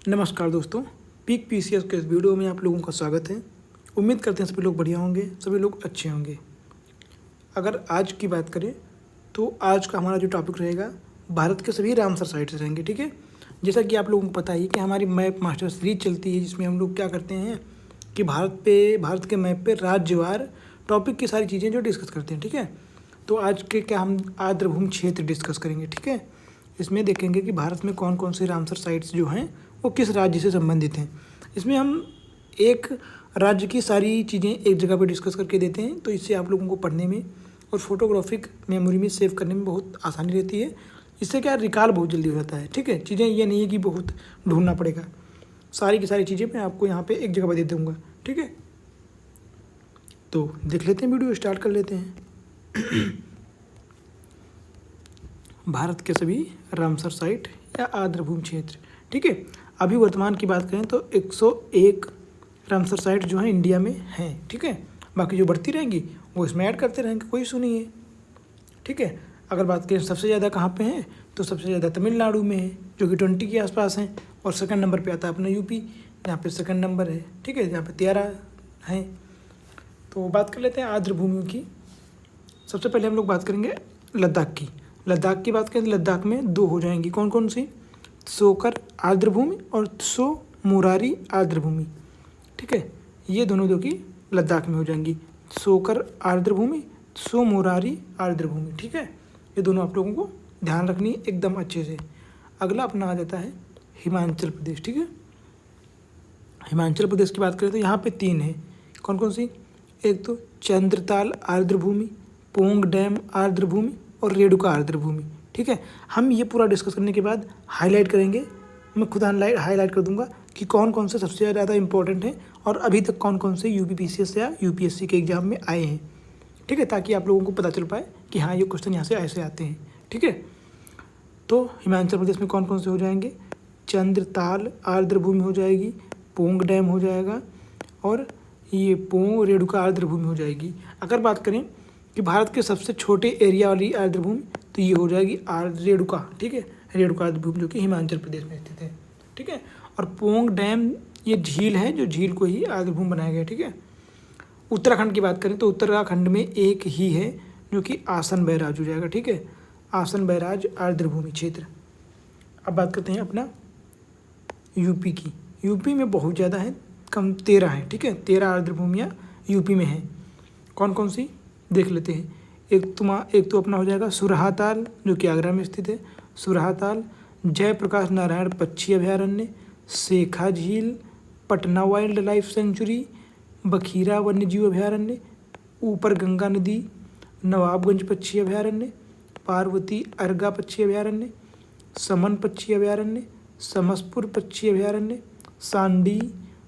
नमस्कार दोस्तों, peak PCS के इस वीडियो में आप लोगों का स्वागत है। उम्मीद करते हैं सभी लोग बढ़िया होंगे, सभी लोग अच्छे होंगे। अगर आज की बात करें तो आज का हमारा जो टॉपिक रहेगा भारत के सभी रामसर साइट्स रहेंगे, ठीक है। जैसा कि आप लोगों को पता ही कि हमारी मैप मास्टर सीरीज चलती है, जिसमें हम लोग क्या करते हैं कि भारत के मैप पे राज्यवार टॉपिक की सारी चीज़ें जो डिस्कस करते हैं, ठीक है। तो आज के क्या हम आर्द्रभूमि क्षेत्र डिस्कस करेंगे, ठीक है। इसमें देखेंगे कि भारत में कौन कौन से रामसर साइट्स जो हैं वो किस राज्य से संबंधित हैं। इसमें हम एक राज्य की सारी चीज़ें एक जगह पर डिस्कस करके देते हैं, तो इससे आप लोगों को पढ़ने में और फोटोग्राफिक मेमोरी में सेव करने में बहुत आसानी रहती है। इससे क्या रिकॉल बहुत जल्दी हो जाता है, ठीक है। चीज़ें ये नहीं है कि बहुत ढूंढना पड़ेगा, सारी की सारी चीज़ें मैं आपको यहाँ पे एक जगह पर दे दूँगा, ठीक है। तो देख लेते हैं, वीडियो स्टार्ट कर लेते हैं। भारत के सभी रामसर साइट या आर्द्रभूमि क्षेत्र, ठीक है। अभी वर्तमान की बात करें तो 101 रामसर साइट जो है इंडिया में हैं, ठीक है। बाकी जो बढ़ती रहेंगी वो इसमें ऐड करते रहेंगे, कोई इशू नहीं है, ठीक है। अगर बात करें सबसे ज़्यादा कहाँ पे हैं तो सबसे ज़्यादा तमिलनाडु में है, जो कि 20 के आसपास हैं। और सेकंड नंबर पे आता है अपना यूपी, जहाँ पे सेकंड नंबर है, ठीक है, जहाँ पे 13 हैं। तो बात कर लेते हैं आर्द्रभूमियों की। सबसे पहले हम लोग बात करेंगे लद्दाख की। लद्दाख की बात करें तो लद्दाख में दो हो जाएंगी, कौन कौन सी, त्सोकर आर्द्रभूमि और त्सो मोरारी आर्द्रभूमि, ठीक है। ये दोनों जो कि लद्दाख में हो जाएंगी, त्सोकर आर्द्रभूमि, त्सो मोरारी आर्द्रभूमि, ठीक है। ये दोनों आप लोगों को ध्यान रखनी है एकदम अच्छे से। अगला अपना आ जाता है हिमाचल प्रदेश, ठीक है। हिमाचल प्रदेश की बात करें तो यहाँ पे 3 है, कौन कौन सी, एक तो चंद्रताल आर्द्रभूमि, पोंग डैम आर्द्रभूमि और रेणुका आर्द्रभूमि, ठीक है। हम ये पूरा डिस्कस करने के बाद हाईलाइट करेंगे, मैं खुद हाईलाइट कर दूंगा कि कौन कौन से सबसे ज़्यादा इंपॉर्टेंट हैं और अभी तक कौन कौन से यूपीपीसीएस या यूपीएससी के एग्जाम में आए हैं, ठीक है, ताकि आप लोगों को पता चल पाए कि हाँ ये क्वेश्चन यहाँ से ऐसे आते हैं, ठीक है। तो हिमाचल प्रदेश में कौन कौन से हो जाएंगे, चंद्रताल आर्द्रभूमि हो जाएगी, पोंग डैम हो जाएगा और ये पोंग रेणुका आर्द्रभूमि हो जाएगी। अगर बात करें कि भारत के सबसे छोटे एरिया वाली आर्द्रभूमि तो ये हो जाएगी रेणुका, ठीक है, रेणुका आर्द्रभूमि जो कि हिमाचल प्रदेश में स्थित है, ठीक है। और पोंग डैम ये झील है, जो झील को ही आर्द्रभूमि बनाया गया, ठीक है। उत्तराखंड की बात करें तो उत्तराखंड में एक ही है जो कि आसन बैराज हो जाएगा, ठीक है, आसन बैराज आर्द्रभूमि क्षेत्र। अब बात करते हैं अपना यूपी की। यूपी में बहुत ज़्यादा है, कम 13 है, ठीक है, 13 आर्द्रभूमियाँ यूपी में हैं। कौन कौन सी देख लेते हैं। एक तो अपना हो जाएगा सुरहाताल, जो कि आगरा में स्थित है, सुरहाताल, जयप्रकाश नारायण पक्षी अभयारण्य, शेखा झील, Patna wild life sanctuary, Bakhira वन्यजीव अभयारण्य, ऊपर गंगा नदी, नवाबगंज पक्षी अभयारण्य, पार्वती अर्गा पक्षी अभयारण्य, समन पक्षी अभयारण्य, समसपुर पक्षी अभयारण्य, सांडी,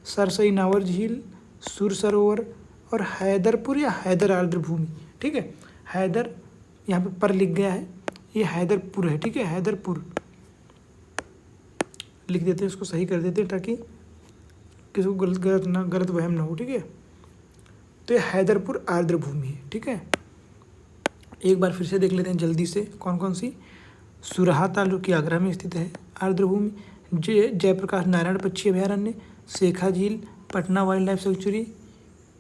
सरसई नावर झील, सुर सरोवर और हैदरपुर या हैदर आर्द्रभूमि, ठीक है। हैदर यहाँ पे पर लिख गया है, ये हैदरपुर है, ठीक है, हैदरपुर लिख देते हैं, इसको सही कर देते हैं ताकि किसी को गलत वहम ना हो, ठीक है। तो ये हैदरपुर आर्द्रभूमि है, ठीक है। एक बार फिर से देख लेते हैं जल्दी से, कौन कौन सी, सुरहाताल जो कि आगरा में स्थित है आर्द्रभूमि, जयप्रकाश नारायण पक्षी अभयारण्य, शेखा झील, Patna wild life sanctuary,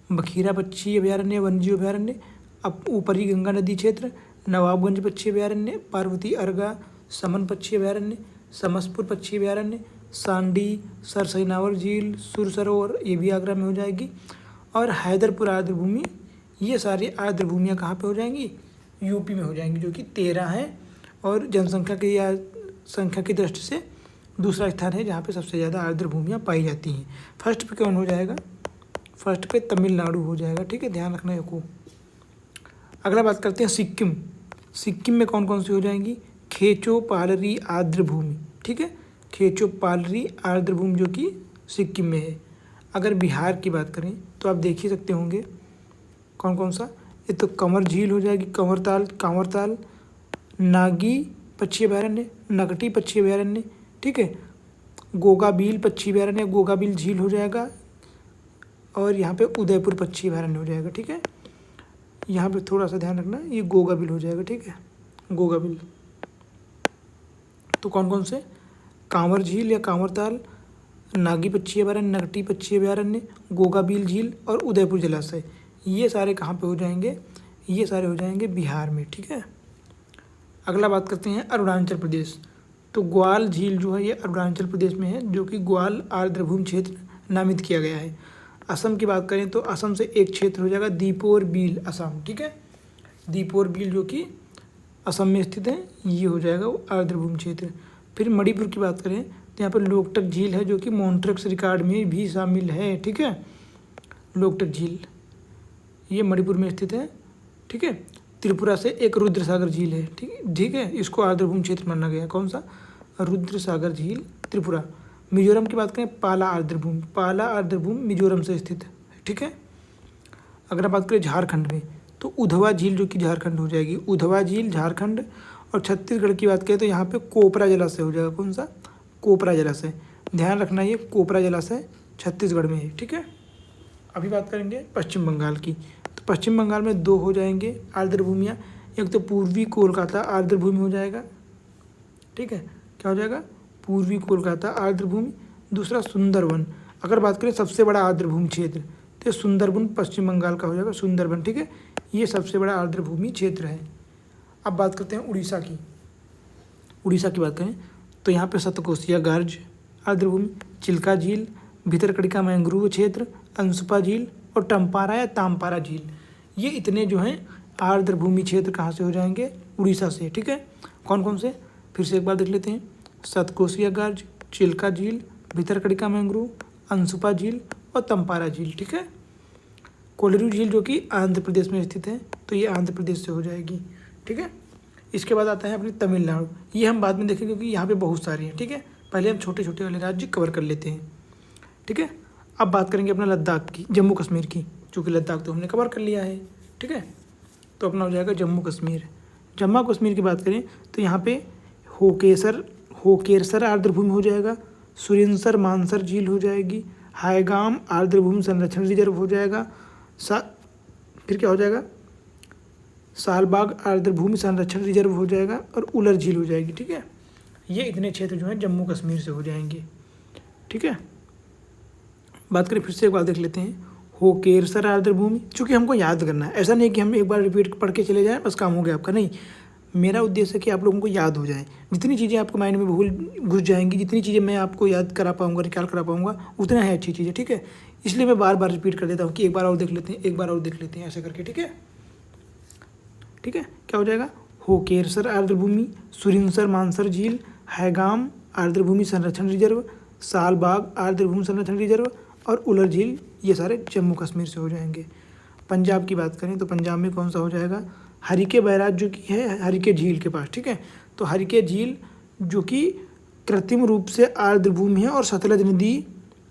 Bakhira पक्षी अभयारण्य वन्यजीव अभयारण्य, अब ऊपरी गंगा नदी क्षेत्र, नवाबगंज पक्षी अभयारण्य, पार्वती अर्गा, समन पक्षी अभयारण्य, समसपुर पक्षी अभयारण्य, सांडी, सरसई नावर झील, सुर सरोवर, ये भी आगरा में हो जाएगी, और हैदरपुर आर्द्रभूमि। ये सारी आर्द्रभूमियाँ कहाँ पे हो जाएंगी, यूपी में हो जाएंगी, जो कि 13 हैं और जनसंख्या की या संख्या की दृष्टि से दूसरा स्थान है जहाँ पे सबसे ज़्यादा आर्द्रभूमियाँ पाई जाती हैं। फर्स्ट पे कौन हो जाएगा, फर्स्ट पे तमिलनाडु हो जाएगा, ठीक है, ध्यान रखना को। अगला बात करते हैं सिक्किम। सिक्किम में कौन कौन सी हो जाएंगी, खेचो पालरी आर्द्रभूमि, ठीक है, खेचो पालरी आर्द्रभूमि जो कि सिक्किम में है। अगर बिहार की बात करें तो आप देख ही सकते होंगे कौन कौन सा, ये तो कंवर झील हो जाएगी, कांवरताल, नागी पक्षी अभयारण्य, नगटी पक्षी अभयारण्य, ठीक है, गोगाबील पक्षी अभयारण्य, गोगाबील झील हो जाएगा, और यहाँ पे उदयपुर पक्षी अभयारण्य हो जाएगा, ठीक है। यहाँ पे थोड़ा सा ध्यान रखना, ये गोगाबील हो जाएगा, ठीक है, गोगाबील। तो कौन कौन से, कांवर झील या कांवरताल, नागी पक्षी अभयारण्य, नगटी पक्षी अभयारण्य, गोगाबील झील और उदयपुर जलाशय। ये सारे कहाँ पे हो जाएंगे? ये सारे हो जाएंगे बिहार में, ठीक है। अगला बात करते हैं अरुणाचल प्रदेश। तो ग्वाल झील जो है ये अरुणाचल प्रदेश में है, जो कि ग्वाल आर्द्रभूमि क्षेत्र नामित किया गया है। असम की बात करें तो असम से एक क्षेत्र हो जाएगा दीपोर बील असम, ठीक है। दीपोर बील जो कि असम में स्थित है, ये हो जाएगा वो आर्द्रभूमि क्षेत्र। फिर मणिपुर की बात करें तो यहाँ पर लोकटक झील है, जो कि मॉन्ट्रेक्स रिकॉर्ड में भी शामिल है, ठीक है। लोकटक झील ये मणिपुर में स्थित है, ठीक है। त्रिपुरा से एक रुद्रसागर झील है, ठीक है। इसको आर्द्रभूमि क्षेत्र माना गया है। कौन सा? रुद्रसागर झील, त्रिपुरा। मिजोरम की बात करें, पाला आर्द्रभूमि मिजोरम से स्थित है, ठीक है। अगर बात करें झारखंड में तो उधवा झील जो कि झारखंड हो जाएगी, उधवा झील झारखंड। और छत्तीसगढ़ की बात करें तो यहाँ पे कोपरा जलाशय हो जाएगा। कौन सा? कोपरा जलाशय। ध्यान रखना ये कोपरा जलाशय छत्तीसगढ़ में है, ठीक है। अभी बात करेंगे पश्चिम बंगाल की। तो पश्चिम बंगाल में दो हो जाएंगे आर्द्रभूमियाँ। एक तो पूर्वी कोलकाता आर्द्रभूमि हो जाएगा, ठीक है। क्या हो जाएगा? पूर्वी कोलकाता आर्द्रभूमि। दूसरा सुंदरवन। अगर बात करें सबसे बड़ा आर्द्रभूमि क्षेत्र तो सुंदरबन पश्चिम बंगाल का हो जाएगा, सुंदरबन, ठीक है। ये सबसे बड़ा आर्द्रभूमि क्षेत्र है। अब बात करते हैं उड़ीसा की। उड़ीसा की बात करें तो यहाँ पे सतकोसिया गार्ज आर्द्रभूमि, चिल्का झील, भितरकनिका मैंग्रोव क्षेत्र, अंसुपा झील और टम्पारा या तामपारा झील, ये इतने जो हैं आर्द्रभूमि क्षेत्र कहाँ से हो जाएंगे? उड़ीसा से, ठीक है। कौन कौन से? फिर से एक बार देख लेते हैं। सतकोसिया गार्ज, चिल्का झील, भितरकनिका मैंग्रोव, अंसुपा झील और तम्पारा झील, ठीक है। कोलेरू झील जो कि आंध्र प्रदेश में स्थित है, तो ये आंध्र प्रदेश से हो जाएगी, ठीक है। इसके बाद आता है अपनी तमिलनाडु। ये हम बाद में देखेंगे क्योंकि यहाँ पे बहुत सारी हैं, ठीक है। पहले हम छोटे छोटे वाले राज्य कवर कर लेते हैं, ठीक है। अब बात करेंगे अपना लद्दाख की, जम्मू कश्मीर की, क्योंकि लद्दाख तो हमने कवर कर लिया है, ठीक है। तो अपना हो जाएगा जम्मू कश्मीर। जम्मू कश्मीर की बात करें तो यहाँ पे होकेरसर आर्द्रभूमि हो जाएगा, सुरिनसर मानसर झील हो जाएगी, हायगाम आर्द्रभूमि संरक्षण रिजर्व हो जाएगा, फिर क्या हो जाएगा? सालबाग आर्द्रभूमि संरक्षण रिजर्व हो जाएगा और उलर झील हो जाएगी, ठीक है। ये इतने क्षेत्र जो हैं जम्मू कश्मीर से हो जाएंगे, ठीक है। बात करें फिर से एक बार देख लेते हैं, होकेरसर आर्द्रभूमि, चूँकि हमको याद करना है, ऐसा नहीं कि हम एक बार रिपीट पढ़ के चले जाएं बस काम हो गया आपका, नहीं। मेरा उद्देश्य है कि आप लोगों को याद हो जाए। जितनी चीज़ें आपको माइंड में भूल घुस जाएंगी, जितनी चीज़ें मैं आपको याद करा पाऊँगा, रिकॉल करा पाऊँगा, उतना है अच्छी चीज़ें, ठीक है। इसलिए मैं बार बार रिपीट कर देता हूँ कि एक बार और देख लेते हैं, एक बार और देख लेते हैं, ऐसे करके, ठीक है। ठीक है, क्या हो जाएगा? होकेरसर आर्द्रभूमि, सुरिनसर मानसर झील, हैगाम आर्द्रभूमि संरक्षण रिजर्व, सालबाग आर्द्रभूमि संरक्षण रिजर्व और उलर झील, ये सारे जम्मू कश्मीर से हो जाएंगे। पंजाब की बात करें तो पंजाब में कौन सा हो जाएगा? हरिके बैराज जो कि है हरिके झील के पास, ठीक है। तो हरिके झील जो कि कृत्रिम रूप से आर्द्रभूमि है और सतलज नदी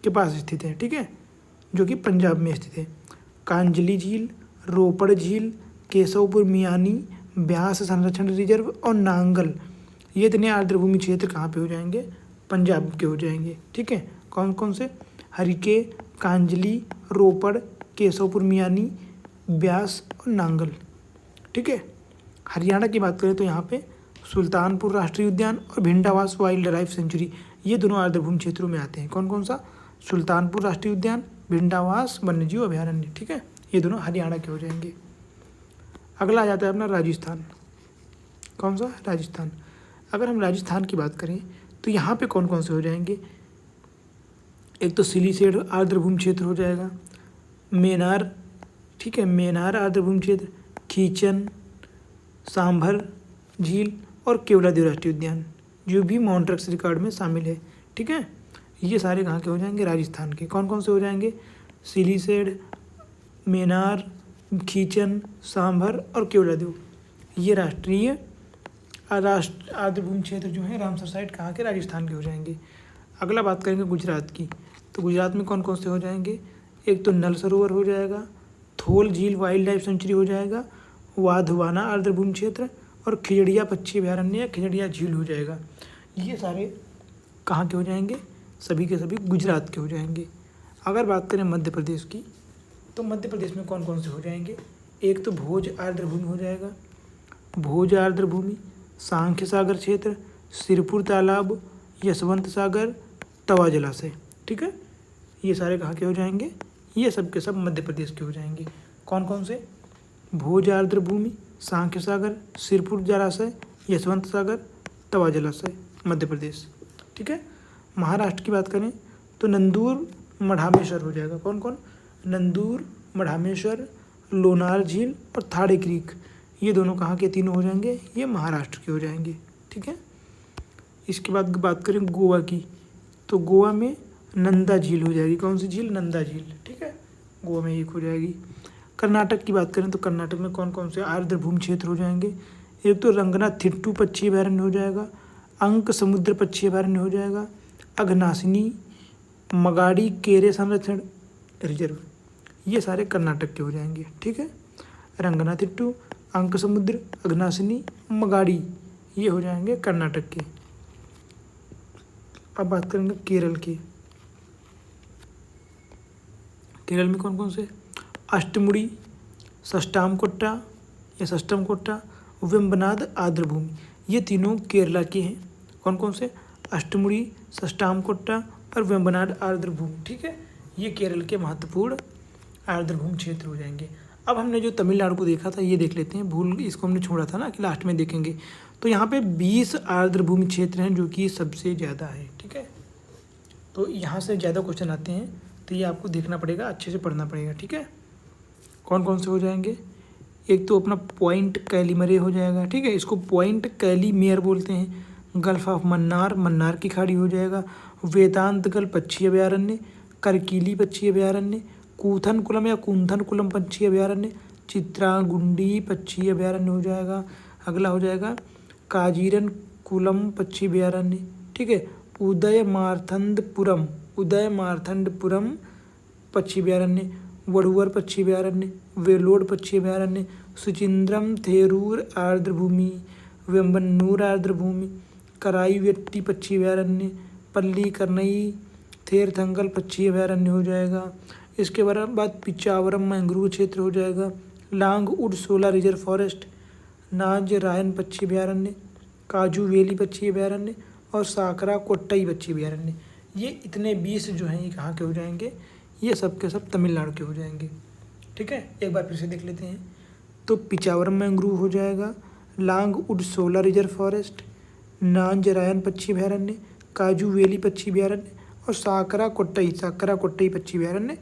के पास स्थित है, ठीक है, जो कि पंजाब में स्थित है। कांजली झील, रोपड़ झील, केशवपुर मियानी, ब्यास संरक्षण रिजर्व और नांगल, ये इतने आर्द्रभूमि क्षेत्र कहाँ पे हो जाएंगे? पंजाब के हो जाएंगे, ठीक है। कौन कौन से? हरिके, कांजली, रोपड़, केशवपुर मियानी, ब्यास और नांगल, ठीक है। हरियाणा की बात करें तो यहाँ पे सुल्तानपुर राष्ट्रीय उद्यान और भिंडावास वाइल्ड लाइफ सेंचुरी, ये दोनों आर्द्रभूमि क्षेत्रों में आते हैं। कौन कौन सा? सुल्तानपुर राष्ट्रीय उद्यान, भिंडावास वन्यजीव अभयारण्य, ठीक है, ये दोनों हरियाणा के हो जाएंगे। अगला आ जाता है अपना राजस्थान। कौन सा? राजस्थान। अगर हम राजस्थान की बात करें तो यहाँ पे कौन कौन से हो जाएंगे? एक तो सिलीसेड आर्द्रभूमि क्षेत्र हो जाएगा, मेनार, ठीक है, मेनार आर्द्रभूमि क्षेत्र, खीचन, सांभर झील और केवलादेव राष्ट्रीय उद्यान, जो भी मॉन्ट्रेक्स रिकॉर्ड में शामिल है, ठीक है। ये सारे कहाँ के हो जाएंगे? राजस्थान के। कौन कौन से हो जाएंगे? सिलीसेड, मेनार, खीचन, सांभर और केवलादेव, ये राष्ट्रीय आर्द्रभूमि क्षेत्र जो है रामसर साइट कहाँ के? राजस्थान के हो जाएंगे। अगला बात करेंगे गुजरात की। तो गुजरात में कौन कौन से हो जाएंगे? एक तो नल सरोवर हो जाएगा, थोल झील वाइल्ड लाइफ सेंचुरी हो जाएगा, वाधवाना आर्द्रभूमि क्षेत्र और खिजड़िया पक्षी अभयारण्य या खिजड़िया झील हो जाएगा। ये सारे कहाँ के हो जाएंगे? सभी के सभी गुजरात के हो जाएंगे। अगर बात करें मध्य प्रदेश की तो मध्य प्रदेश में कौन कौन से हो जाएंगे? एक तो भोज आर्द्रभूमि हो जाएगा, भोज आर्द्रभूमि, सांख्य सागर क्षेत्र, सिरपुर तालाब, यशवंत सागर, तवा जलाशय, ठीक है। ये सारे कहाँ के हो जाएंगे, ये सब के सब मध्य प्रदेश के हो जाएंगे। कौन कौन से, भोज आर्द्र भूमि, सांख्य सागर, सिरपुर जलाशय, यशवंत सागर, तवा जलाशय, मध्य प्रदेश। ठीक है। महाराष्ट्र की बात करें तो नंदूर मढ़ामेश्वर हो जाएगा। कौन कौन, नंदूर, मढ़ामेश्वर, लोनार झील और थाड़े क्रीक, ये दोनों कहाँ के तीनों हो जाएंगे, ये महाराष्ट्र के हो जाएंगे। ठीक है। इसके बाद बात करें गोवा की, तो गोवा में नंदा झील हो जाएगी। कौन सी झील, नंदा झील। ठीक है, गोवा में एक हो जाएगी। कर्नाटक की बात करें तो कर्नाटक में कौन कौन से आर्द्र भूमि क्षेत्र हो जाएंगे, एक तो रंगनाथिट्टू पक्षी अभयारण्य हो जाएगा, अंक समुद्र पक्षी अभयारण्य हो जाएगा, अघनासिनी, मगाड़ी केरे संरक्षण रिजर्व, ये सारे कर्नाटक के हो जाएंगे। ठीक है। रंगनाथिट्टू, अंक समुद्र, अघनासिनी, मगाड़ी, ये हो जाएंगे कर्नाटक के। अब बात करेंगे केरल की। केरल में कौन कौन से, अष्टमुड़ी, सष्टामकोट्टा या सष्टमकोट्टा, वेम्बनाड आर्द्र भूमि, ये तीनों केरला के हैं। कौन कौन से, अष्टमुड़ी, सष्टामकोट्टा और वेम्बनाड आर्द्र भूमि। ठीक है, ये केरल के महत्वपूर्ण आर्द्र भूमि क्षेत्र हो जाएंगे। अब हमने जो तमिलनाडु को देखा था ये देख लेते हैं, भूल इसको हमने छोड़ा था ना कि लास्ट में देखेंगे। तो यहाँ पे 20 आर्द्र भूमि क्षेत्र हैं जो कि सबसे ज़्यादा है। ठीक है, तो यहाँ से ज़्यादा क्वेश्चन आते हैं तो ये आपको देखना पड़ेगा, अच्छे से पढ़ना पड़ेगा। ठीक है, कौन कौन से हो जाएंगे, एक तो अपना पॉइंट कैलीमरे हो जाएगा। ठीक है, इसको पॉइंट कैलीमेयर बोलते हैं। गल्फ ऑफ मन्नार, मन्नार की खाड़ी हो जाएगा। वेदांत गल पक्षी अभयारण्य, करकीली पक्षी अभयारण्य, कूथनकुलम या कुंथनकुलम पक्षी अभयारण्य, चित्रागुंडी पक्षी अभयारण्य हो जाएगा। अगला हो जाएगा काजीरन कुलम पक्षी अभयारण्य। ठीक है, उदयमार्तंडपुरम पक्षी अभयारण्य, वडुवर पक्षी अभयारण्य, वेलोड पक्षी अभयारण्य, सुचिंद्रम थेरूर आर्द्र भूमि, वेम्बन्नूर आर्द्र भूमि, कराईवेट्टी पक्षी अभयारण्य, पल्ली करनई थेरथंगल पक्षी अभयारण्य हो जाएगा। इसके बाद पिचावरम मैंग्रोव क्षेत्र हो जाएगा। लांग उड सोला रिजर्व फॉरेस्ट, नाज रायन पक्षी अभयारण्य, काजू वेली पक्षी अभयारण्य और साकरा कोट्टई पक्षी अभयारण्य, ये इतने 20 जो हैं ये कहाँ के हो जाएंगे, ये सब के सब तमिलनाडु के हो जाएंगे। ठीक है, एक बार फिर से देख लेते हैं। तो पिचावरम मैंग्रोव हो जाएगा, लांग उड सोला रिजर्व फॉरेस्ट, नांज रायन पक्षी अभयारण्य, काजू वेली पक्षी अभयारण्य और साकरा कोट्टई पक्षी अभयारण्य,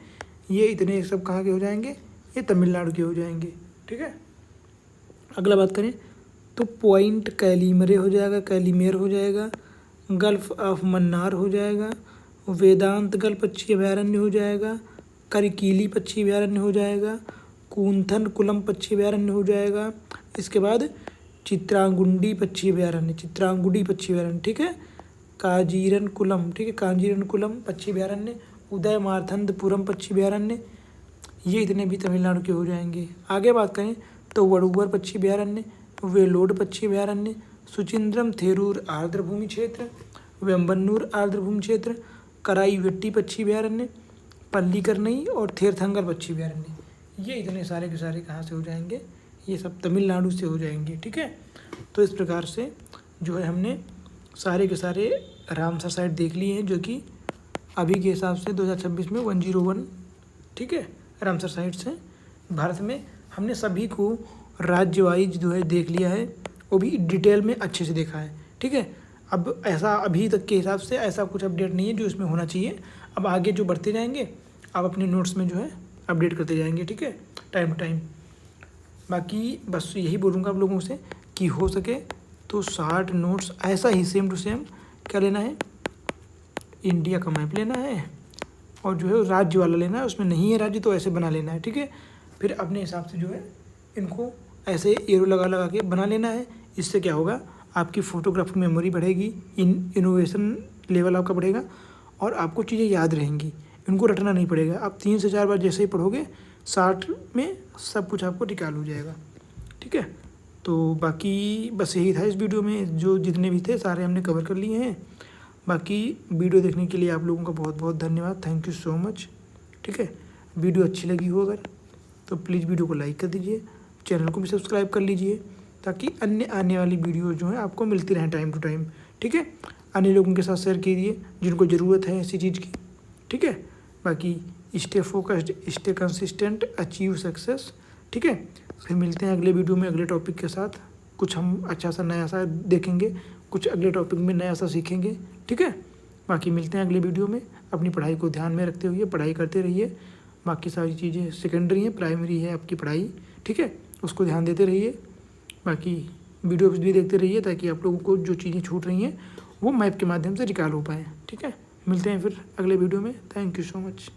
ये इतने सब कहाँ के हो जाएंगे, ये तमिलनाडु के हो जाएंगे। ठीक है, अगला बात करें तो पॉइंट कैलीमरे हो जाएगा, कैलीमेर हो जाएगा, गल्फ ऑफ मन्नार हो जाएगा, वेदांत गल पक्षी अभयारण्य हो जाएगा, करकीली पक्षी अभयारण्य हो जाएगा, कूंथन कुलम पक्षी अभयारण्य हो जाएगा। इसके बाद चित्रांगुंडी पक्षी अभयारण्य, ठीक है, काजीरन कुलम, ठीक है, कांजीरन कुलम पक्षी अभयारण्य, उदयमार्तंडपुरम पक्षी अभयारण्य, ये इतने भी तमिलनाडु के हो जाएंगे। आगे बात करें तो वडुवर पक्षी अभयारण्य, वेलोड पक्षी अभयारण्य, सुचिंद्रम थेरूर आर्द्र भूमि क्षेत्र, वेम्बन्नूर आर्द्र भूमि क्षेत्र, कराईवेट्टी पक्षी अभयारण्य, पल्ली करनई और थेरथंगल पक्षी अभयारण्य, ये इतने सारे के सारे कहाँ से हो जाएंगे, ये सब तमिलनाडु से हो जाएंगे। ठीक है, तो इस प्रकार से जो है हमने सारे के सारे रामसर साइट देख लिए हैं जो कि अभी के हिसाब से 2026 में 101, ठीक है, रामसर साइट्स हैं भारत में। हमने सभी को राज्य वाइज जो है देख लिया है, वो भी डिटेल में अच्छे से देखा है। ठीक है, अब ऐसा अभी तक के हिसाब से ऐसा कुछ अपडेट नहीं है जो इसमें होना चाहिए। अब आगे जो बढ़ते जाएंगे आप अपने नोट्स में जो है अपडेट करते जाएंगे। ठीक है, टाइम टू टाइम। बाकी बस यही बोलूँगा आप लोगों से कि हो सके तो 60 नोट्स ऐसा ही सेम टू सेम क्या लेना है, इंडिया का मैप लेना है और जो है राज्य वाला लेना है, उसमें नहीं है राज्य तो ऐसे बना लेना है। ठीक है, फिर अपने हिसाब से जो है इनको ऐसे एरो लगा लगा के बना लेना है। इससे क्या होगा, आपकी फ़ोटोग्राफिक मेमोरी बढ़ेगी, इनोवेशन लेवल आपका बढ़ेगा और आपको चीज़ें याद रहेंगी, इनको रटना नहीं पड़ेगा। आप 3 से 4 बार जैसे ही पढ़ोगे 60 में सब कुछ आपको निकाल हो जाएगा। ठीक है, तो बाकी बस यही था इस वीडियो में, जो जितने भी थे सारे हमने कवर कर लिए हैं। बाकी वीडियो देखने के लिए आप लोगों का बहुत बहुत धन्यवाद, थैंक यू सो मच। ठीक है, वीडियो अच्छी लगी हो अगर तो प्लीज़ वीडियो को लाइक कर दीजिए, चैनल को भी सब्सक्राइब कर लीजिए ताकि अन्य आने वाली वीडियो जो है आपको मिलती रहें टाइम टू टाइम। ठीक है, अन्य लोगों के साथ शेयर कीजिए जिनको ज़रूरत है ऐसी चीज़ की। ठीक है। बाकी stay focused, stay consistent, achieve success, ठीक है। फिर मिलते हैं अगले वीडियो में अगले टॉपिक के साथ। कुछ हम अच्छा सा नया सा देखेंगे, कुछ अगले टॉपिक में नया सा सीखेंगे, ठीक है। बाकी मिलते हैं अगले वीडियो में। अपनी पढ़ाई को ध्यान में रखते हुए पढ़ाई करते रहिए। बाकी सारी चीज़ें सेकेंडरी हैं, प्राइमरी है आपकी पढ़ाई, ठीक है, उसको ध्यान देते रहिए। बाकी वीडियो भी देखते रहिए ताकि आप लोगों को जो चीज़ें छूट रही हैं वो मैप के माध्यम से रिकॉल हो पाए, ठीक है। मिलते हैं फिर अगले वीडियो में। Thank you so much.